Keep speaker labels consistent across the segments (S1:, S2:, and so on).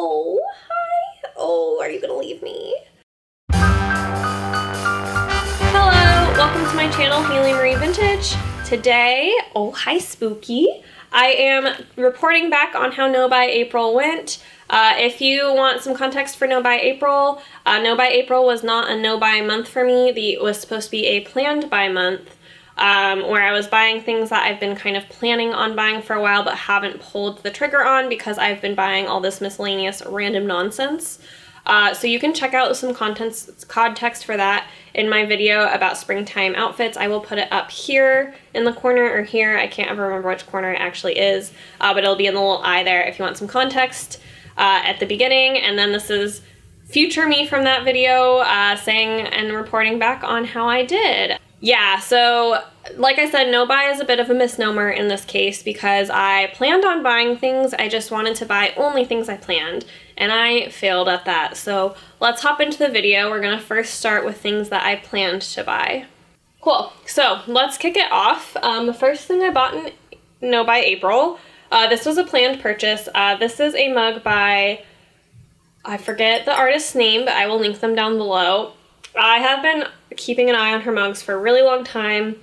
S1: Oh, hi. Oh, are you gonna leave me? Hello, welcome to my channel, Haylee Marie Vintage. Today, oh, hi Spooky. I am reporting back on how No Buy April went. If you want some context for No Buy April, No Buy April was not a no buy month for me. It was supposed to be a planned buy month. Where I was buying things that I've been kind of planning on buying for a while but haven't pulled the trigger on because I've been buying all this miscellaneous random nonsense. So you can check out some context for that in my video about springtime outfits. I will put it up here in the corner or here. I can't ever remember which corner it actually is, but it'll be in the little eye there if you want some context at the beginning. And then this is future me from that video saying and reporting back on how I did. Yeah, so like I said, no buy is a bit of a misnomer in this case because I planned on buying things. I just wanted to buy only things I planned, and I failed at that. So let's hop into the video. We're gonna first start with things that I planned to buy. Cool, so let's kick it off. The first thing I bought in No Buy April, this was a planned purchase. This is a mug by, I forget the artist's name, but I will link them down below. I have been keeping an eye on her mugs for a really long time.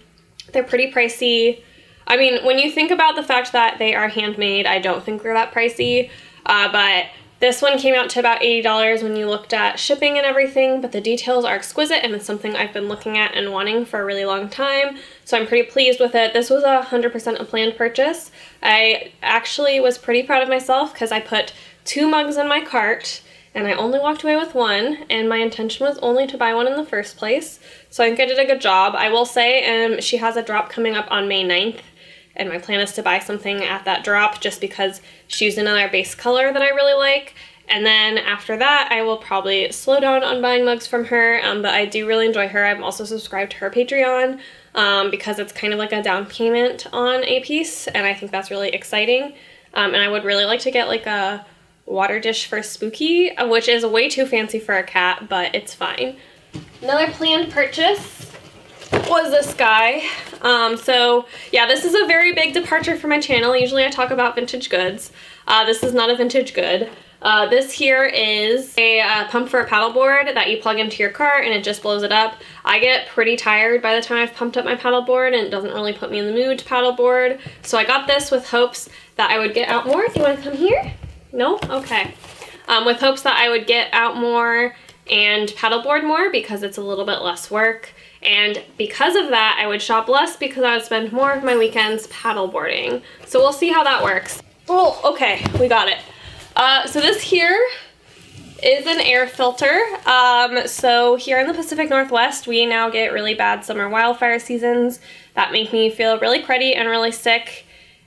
S1: They're pretty pricey. I mean, when you think about the fact that they are handmade, I don't think they're that pricey, but this one came out to about $80 when you looked at shipping and everything, but the details are exquisite and it's something I've been looking at and wanting for a really long time, so I'm pretty pleased with it. This was 100% a planned purchase. I actually was pretty proud of myself because I put 2 mugs in my cart and I only walked away with one, and my intention was only to buy one in the first place, so I think I did a good job. I will say she has a drop coming up on May 9th, and my plan is to buy something at that drop just because she used another base color that I really like, and then after that I will probably slow down on buying mugs from her, but I do really enjoy her. I'm also subscribed to her Patreon because it's kind of like a down payment on a piece, and I think that's really exciting, and I would really like to get like a water dish for Spooky, which is way too fancy for a cat, but it's fine. Another planned purchase was this guy. So yeah, this is a very big departure for my channel. Usually I talk about vintage goods. This is not a vintage good. This here is a pump for a paddleboard that you plug into your cart and it just blows it up. I get pretty tired by the time I've pumped up my paddleboard and it doesn't really put me in the mood to paddleboard. So I got this with hopes that I would get out more. Do you want to come here? No? Okay. With hopes that I would get out more and paddleboard more because it's a little bit less work. And because of that, I would shop less because I would spend more of my weekends paddleboarding. So we'll see how that works. Oh, okay, we got it. So this here is an air filter. So here in the Pacific Northwest, we now get really bad summer wildfire seasons that make me feel really cruddy and really sick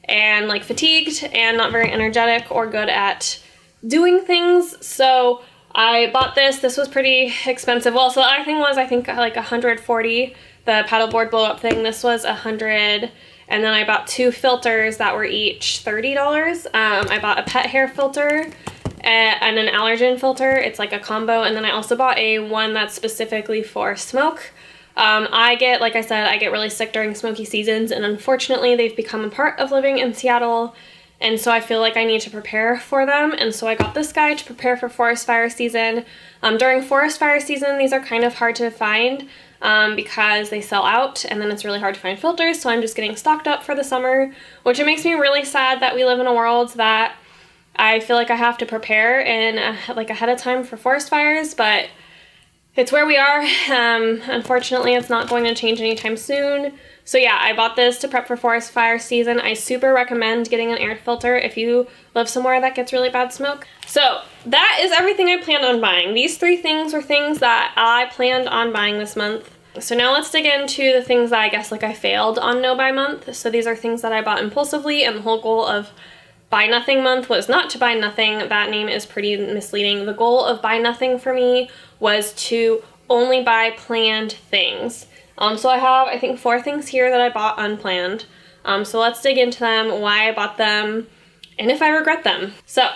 S1: and like fatigued and not very energetic or good at doing things. So I bought this. This was pretty expensive. Well, so the other thing was I think like $140, the paddleboard blow up thing. This was $100, and then I bought 2 filters that were each $30. I bought a pet hair filter and an allergen filter. It's like a combo, and then I also bought one that's specifically for smoke. Like I said, I get really sick during smoky seasons, and unfortunately they've become a part of living in Seattle, and so I feel like I need to prepare for them, and so I got this guy to prepare for forest fire season. During forest fire season, these are kind of hard to find because they sell out, and then it's really hard to find filters, so I'm just getting stocked up for the summer, which it makes me really sad that we live in a world that I feel like I have to prepare like ahead of time for forest fires, but it's where we are. Unfortunately, it's not going to change anytime soon. So yeah, I bought this to prep for forest fire season. I super recommend getting an air filter if you live somewhere that gets really bad smoke. So that is everything I planned on buying. These 3 things were things that I planned on buying this month. So now let's dig into the things that I guess like I failed on No Buy month. So these are things that I bought impulsively, and the whole goal of Buy Nothing month was not to buy nothing. That name is pretty misleading. The goal of Buy Nothing for me was to only buy planned things. So I have, I think, 4 things here that I bought unplanned. So let's dig into them, why I bought them, and if I regret them. So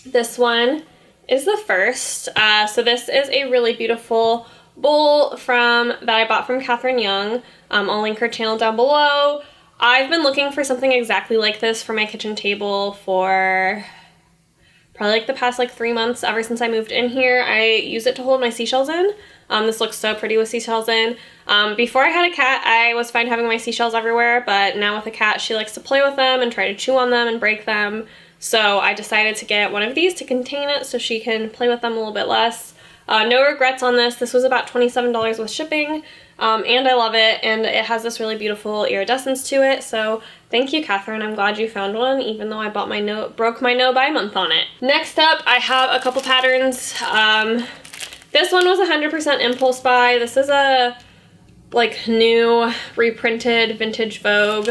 S1: this one is the first. So this is a really beautiful bowl that I bought from Catherine Young. I'll link her channel down below. I've been looking for something exactly like this for my kitchen table for probably like the past like 3 months ever since I moved in here. I use it to hold my seashells in. This looks so pretty with seashells in. Before I had a cat, I was fine having my seashells everywhere, but now with a cat, she likes to play with them and try to chew on them and break them. So I decided to get one of these to contain it so she can play with them a little bit less. No regrets on this. This was about $27 with shipping, and I love it, and it has this really beautiful iridescence to it, so thank you, Catherine. I'm glad you found one, even though I bought my broke my no-buy month on it. Next up, I have a couple patterns. This one was 100% impulse buy. This is a like new reprinted vintage Vogue.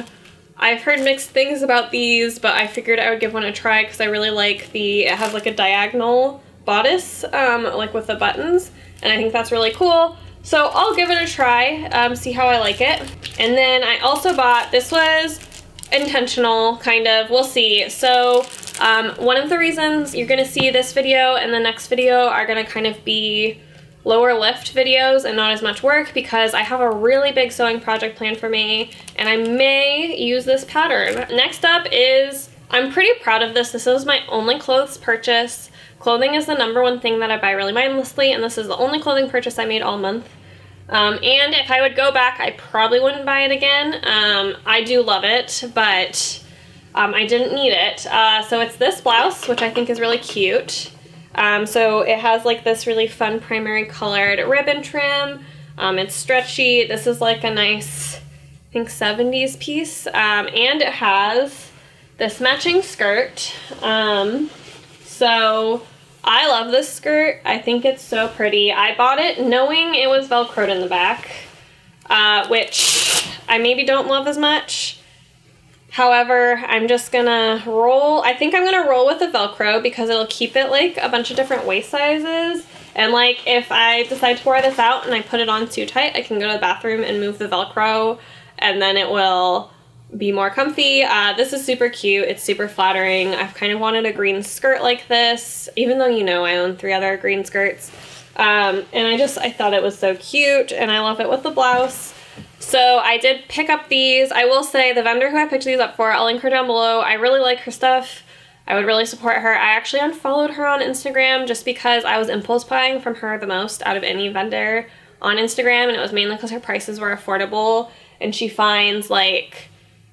S1: I've heard mixed things about these, but I figured I would give one a try because I really like it has like a diagonal bodice, like with the buttons, and I think that's really cool. So I'll give it a try, see how I like it. And then I also bought, this was intentional, kind of, we'll see. So one of the reasons you're gonna see this video and the next video are gonna kind of be lower lift videos and not as much work because I have a really big sewing project planned for May and I may use this pattern. Next up is, I'm pretty proud of this. This is my only clothes purchase. Clothing is the #1 thing that I buy really mindlessly, and this is the only clothing purchase I made all month. And if I would go back, I probably wouldn't buy it again. I do love it, but I didn't need it. So it's this blouse, which I think is really cute. So it has like this really fun primary colored ribbon trim. It's stretchy. This is like a nice, I think 70s piece. And it has this matching skirt. So I love this skirt. I think it's so pretty. I bought it knowing it was Velcroed in the back, which I maybe don't love as much. However, I'm just gonna roll. I think I'm gonna roll with the Velcro because it'll keep it like a bunch of different waist sizes. And like if I decide to wear this out and I put it on too tight, I can go to the bathroom and move the Velcro and then it will be more comfy. This is super cute. It's super flattering. I've kind of wanted a green skirt like this, even though you know I own 3 other green skirts. And I thought it was so cute and I love it with the blouse. So I did pick up these. I will say the vendor who I picked these up for, I'll link her down below. I really like her stuff. I would really support her. I actually unfollowed her on Instagram just because I was impulse buying from her the most out of any vendor on Instagram, and it was mainly because her prices were affordable and she finds like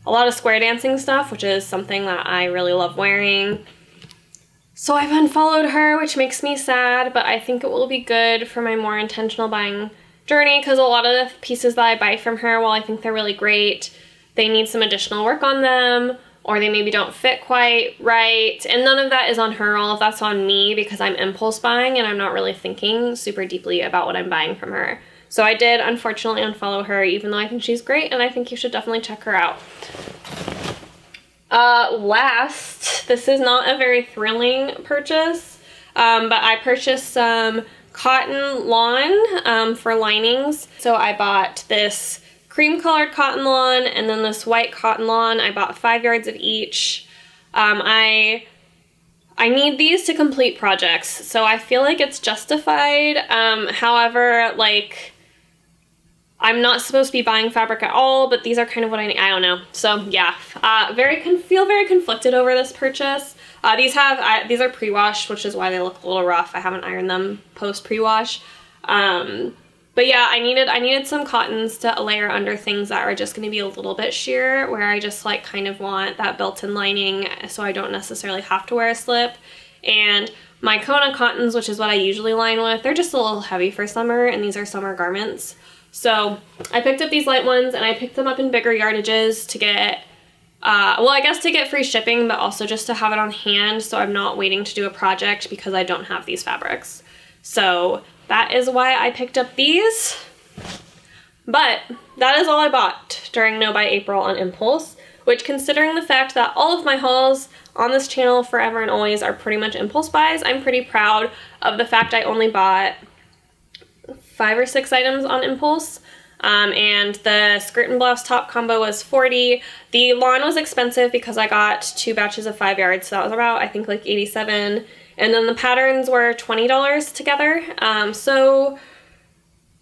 S1: a lot of square dancing stuff, which is something that I really love wearing. So I've unfollowed her, which makes me sad, but I think it will be good for my more intentional buying journey because a lot of the pieces that I buy from her, while I think they're really great, they need some additional work on them or they maybe don't fit quite right. And none of that is on her, all of that's on me because I'm impulse buying and I'm not really thinking super deeply about what I'm buying from her. So I did unfortunately unfollow her, even though I think she's great and I think you should definitely check her out. Last, this is not a very thrilling purchase, but I purchased some cotton lawn for linings. So I bought this cream colored cotton lawn and then this white cotton lawn. I bought 5 yards of each. I need these to complete projects, so I feel like it's justified. However, like, I'm not supposed to be buying fabric at all, but these are kind of what I need. I don't know. So yeah, feel very conflicted over this purchase. These are pre-washed, which is why they look a little rough. I haven't ironed them post pre-wash. But yeah, I needed some cottons to layer under things that are just going to be a little bit sheer, where I just like kind of want that built-in lining so I don't necessarily have to wear a slip. And my Kona cottons, which is what I usually line with, they're just a little heavy for summer, and these are summer garments. So I picked up these light ones and I picked them up in bigger yardages to get, well, I guess to get free shipping, but also just to have it on hand so I'm not waiting to do a project because I don't have these fabrics. So that is why I picked up these. But that is all I bought during No by April on impulse, which, considering the fact that all of my hauls on this channel forever and always are pretty much impulse buys, I'm pretty proud of the fact I only bought 5 or 6 items on impulse. And the skirt and blouse top combo was $40. The lawn was expensive because I got 2 batches of 5 yards, so that was about, I think, like $87. And then the patterns were $20 together. So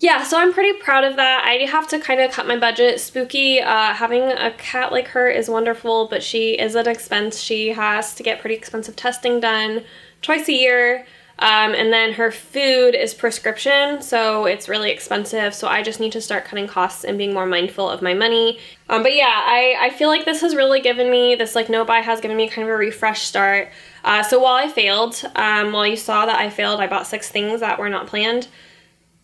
S1: yeah, so I'm pretty proud of that. I have to kind of cut my budget. Spooky, having a cat like her is wonderful, but she is an expense. She has to get pretty expensive testing done twice a year. And then her food is prescription, so it's really expensive. So I just need to start cutting costs and being more mindful of my money. But yeah, I feel like this has really given me, this like no buy has given me kind of a refresh start. So while I failed, while you saw that I failed, I bought 6 things that were not planned.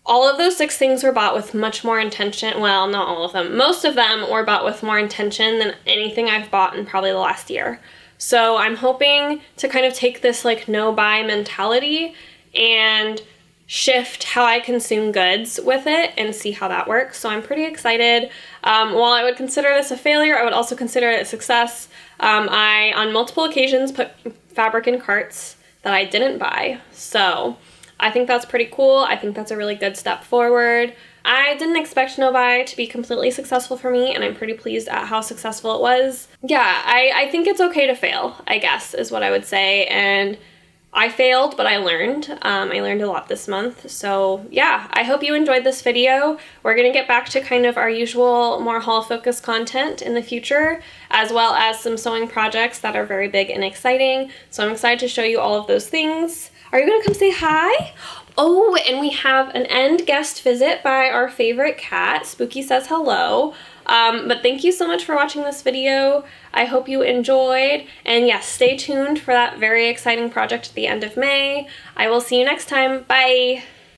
S1: All of those 6 things were bought with much more intention. Well, not all of them. Most of them were bought with more intention than anything I've bought in probably the last year. So I'm hoping to kind of take this like no buy mentality and shift how I consume goods with it and see how that works. So I'm pretty excited. While I would consider this a failure, I would also consider it a success. I, on multiple occasions, put fabric in carts that I didn't buy. So I think that's pretty cool. I think that's a really good step forward. I didn't expect no buy to be completely successful for me, and I'm pretty pleased at how successful it was. Yeah, I think it's okay to fail, I guess, is what I would say. And I failed, but I learned. I learned a lot this month. So yeah, I hope you enjoyed this video. We're gonna get back to kind of our usual more haul-focused content in the future, as well as some sewing projects that are very big and exciting. So I'm excited to show you all of those things. Are you gonna come say hi? Oh, and we have an end guest visit by our favorite cat. Spooky says hello. But thank you so much for watching this video. I hope you enjoyed. And yes, stay tuned for that very exciting project at the end of May. I will see you next time. Bye.